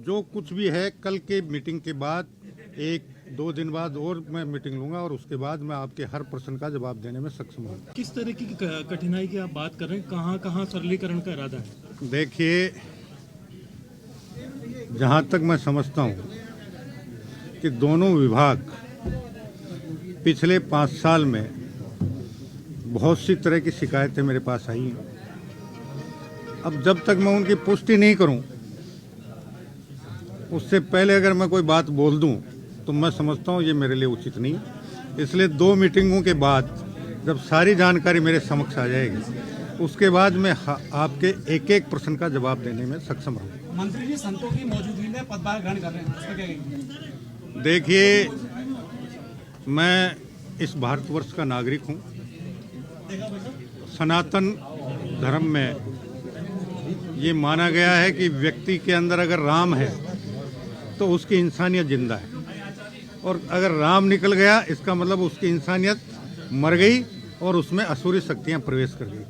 जो कुछ भी है कल के मीटिंग के बाद 1-2 दिन बाद और मैं मीटिंग लूंगा और उसके बाद मैं आपके हर प्रश्न का जवाब देने में सक्षम हूँ। किस तरह की कठिनाई की आप बात कर रहे हैं, कहाँ कहाँ सरलीकरण का इरादा है? देखिए, जहाँ तक मैं समझता हूँ कि दोनों विभाग पिछले 5 साल में बहुत सी तरह की शिकायतें मेरे पास आई हैं। अब जब तक मैं उनकी पुष्टि नहीं करूं, उससे पहले अगर मैं कोई बात बोल दूं तो मैं समझता हूं ये मेरे लिए उचित नहीं है। इसलिए 2 मीटिंगों के बाद जब सारी जानकारी मेरे समक्ष आ जाएगी, उसके बाद मैं आपके एक-एक प्रश्न का जवाब देने में सक्षम रहूँगा। मंत्री जी संतों की मौजूदगी में पदभार ग्रहण कर रहे हैं, इसका क्या कहेंगे? देखिए, मैं इस भारतवर्ष का नागरिक हूँ। सनातन धर्म में ये माना गया है कि व्यक्ति के अंदर अगर राम है तो उसकी इंसानियत जिंदा है, और अगर राम निकल गया इसका मतलब उसकी इंसानियत मर गई और उसमें असुरी शक्तियाँ प्रवेश कर गई।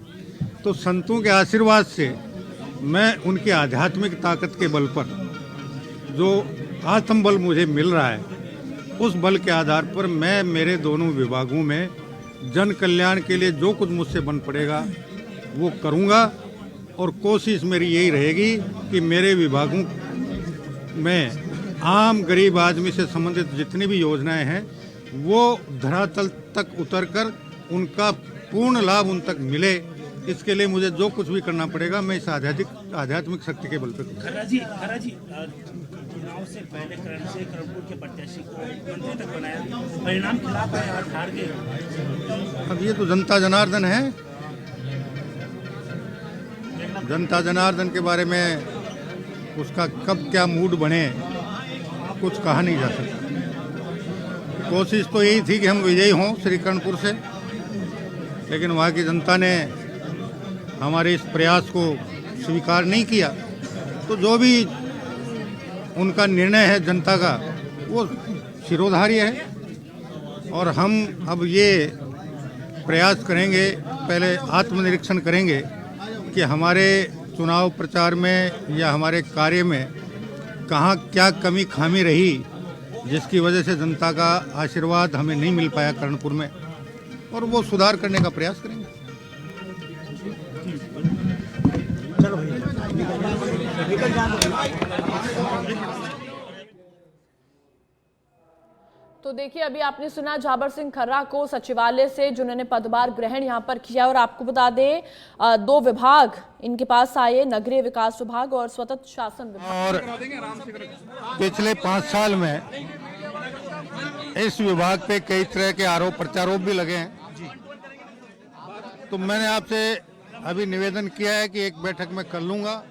तो संतों के आशीर्वाद से मैं उनकी आध्यात्मिक ताकत के बल पर जो आत्मबल मुझे मिल रहा है, उस बल के आधार पर मैं मेरे दोनों विभागों में जन कल्याण के लिए जो कुछ मुझसे बन पड़ेगा वो करूंगा, और कोशिश मेरी यही रहेगी कि मेरे विभागों में आम गरीब आदमी से संबंधित जितनी भी योजनाएं हैं वो धरातल तक उतरकर उनका पूर्ण लाभ उन तक मिले। इसके लिए मुझे जो कुछ भी करना पड़ेगा मैं इस आध्यात्मिक शक्ति के बल पर करूँगा। खर्रा जी चुनाव से पहले करण से करणपुर के प्रत्याशी को मंत्री तक बनाया, परिणाम खिलाफ है, आज हार गए। अब ये तो जनता जनार्दन है। जनता जनार्दन के बारे में उसका कब क्या मूड बने कुछ कहा नहीं जा सकता। कोशिश तो यही थी कि हम विजयी हों श्री कर्णपुर से, लेकिन वहाँ की जनता ने हमारे इस प्रयास को स्वीकार नहीं किया। तो जो भी उनका निर्णय है जनता का वो शिरोधार्य है, और हम अब ये प्रयास करेंगे, पहले आत्मनिरीक्षण करेंगे कि हमारे चुनाव प्रचार में या हमारे कार्य में कहाँ क्या कमी खामी रही जिसकी वजह से जनता का आशीर्वाद हमें नहीं मिल पाया कर्णपुर में, और वो सुधार करने का प्रयास करेंगे। तो देखिए, अभी आपने सुना झाबर सिंह खर्रा को सचिवालय से जिन्होंने पदभार ग्रहण यहां पर किया। और आपको बता दें 2 विभाग इनके पास आए, नगरीय विकास विभाग और स्वतंत्र शासन विभाग। और पिछले 5 साल में इस विभाग पे कई तरह के आरोप प्रत्यारोप भी लगे हैं। तो मैंने आपसे अभी निवेदन किया है कि एक बैठक में कर लूंगा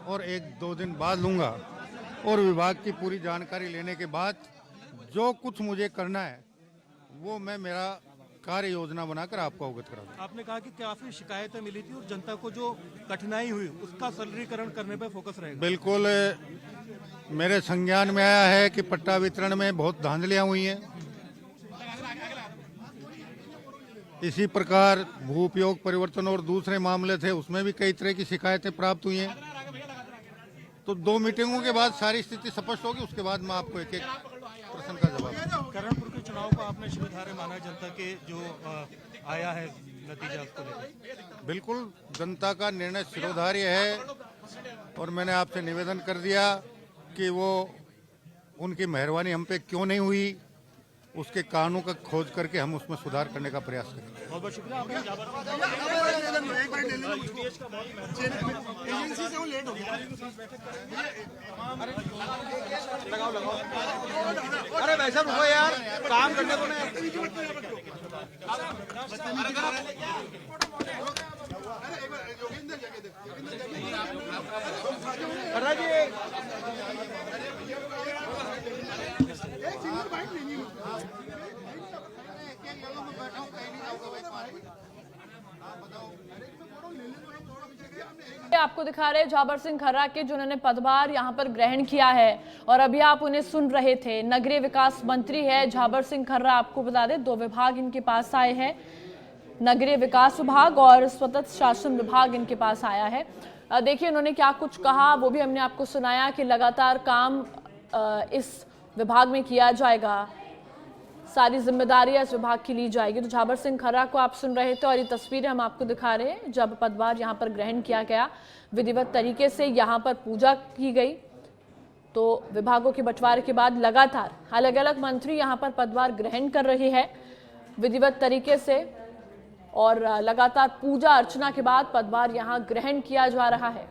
और 1-2 दिन बाद लूंगा, और विभाग की पूरी जानकारी लेने के बाद जो कुछ मुझे करना है वो मैं मेरा कार्य योजना बनाकर आपको अवगत कराऊंगा। आपने कहा कि काफी शिकायतें मिली थी और जनता को जो कठिनाई हुई उसका सरलीकरण करने पर फोकस रहेगा। बिल्कुल, मेरे संज्ञान में आया है कि पट्टा वितरण में बहुत धांधलियां हुई हैं। इसी प्रकार भू उपयोग परिवर्तन और दूसरे मामले थे, उसमें भी कई तरह की शिकायतें प्राप्त हुई हैं। तो 2 मीटिंगों के बाद सारी स्थिति स्पष्ट होगी, उसके बाद मैं आपको एक-एक प्रश्न का जवाब दूंगा। करणपुर के चुनाव को आपने शिरोधार्य माना, जनता के जो आया है नतीजा उसको लेकर? बिल्कुल, जनता का निर्णय शिरोधार्य है, और मैंने आपसे निवेदन कर दिया कि वो उनकी मेहरबानी हम पे क्यों नहीं हुई, उसके कारणों का खोज करके हम उसमें सुधार करने का प्रयास करेंगे। बहुत बहुत शुक्रिया। अरे वैसा रुको यार, काम करने को आपको दिखा रहे हैं झाबर सिंह खर्रा के जिन्होंने पदभार यहां पर ग्रहण किया है, और अभी आप उन्हें सुन रहे थे। नगरीय विकास मंत्री है झाबर सिंह खर्रा। आपको बता दें 2 विभाग इनके पास आए हैं, नगरीय विकास विभाग और स्वतंत्र शासन विभाग इनके पास आया है। देखिए उन्होंने क्या कुछ कहा वो भी हमने आपको सुनाया कि लगातार काम इस विभाग में किया जाएगा, सारी जिम्मेदारियां इस विभाग की ली जाएगी। तो झाबर सिंह खर्रा को आप सुन रहे थे और ये तस्वीरें हम आपको दिखा रहे हैं जब पदभार यहां पर ग्रहण किया गया, विधिवत तरीके से यहां पर पूजा की गई। तो विभागों के बंटवारे के बाद लगातार अलग अलग मंत्री यहां पर पदभार ग्रहण कर रहे हैं विधिवत तरीके से और लगातार पूजा अर्चना के बाद पदभार यहां ग्रहण किया जा रहा है।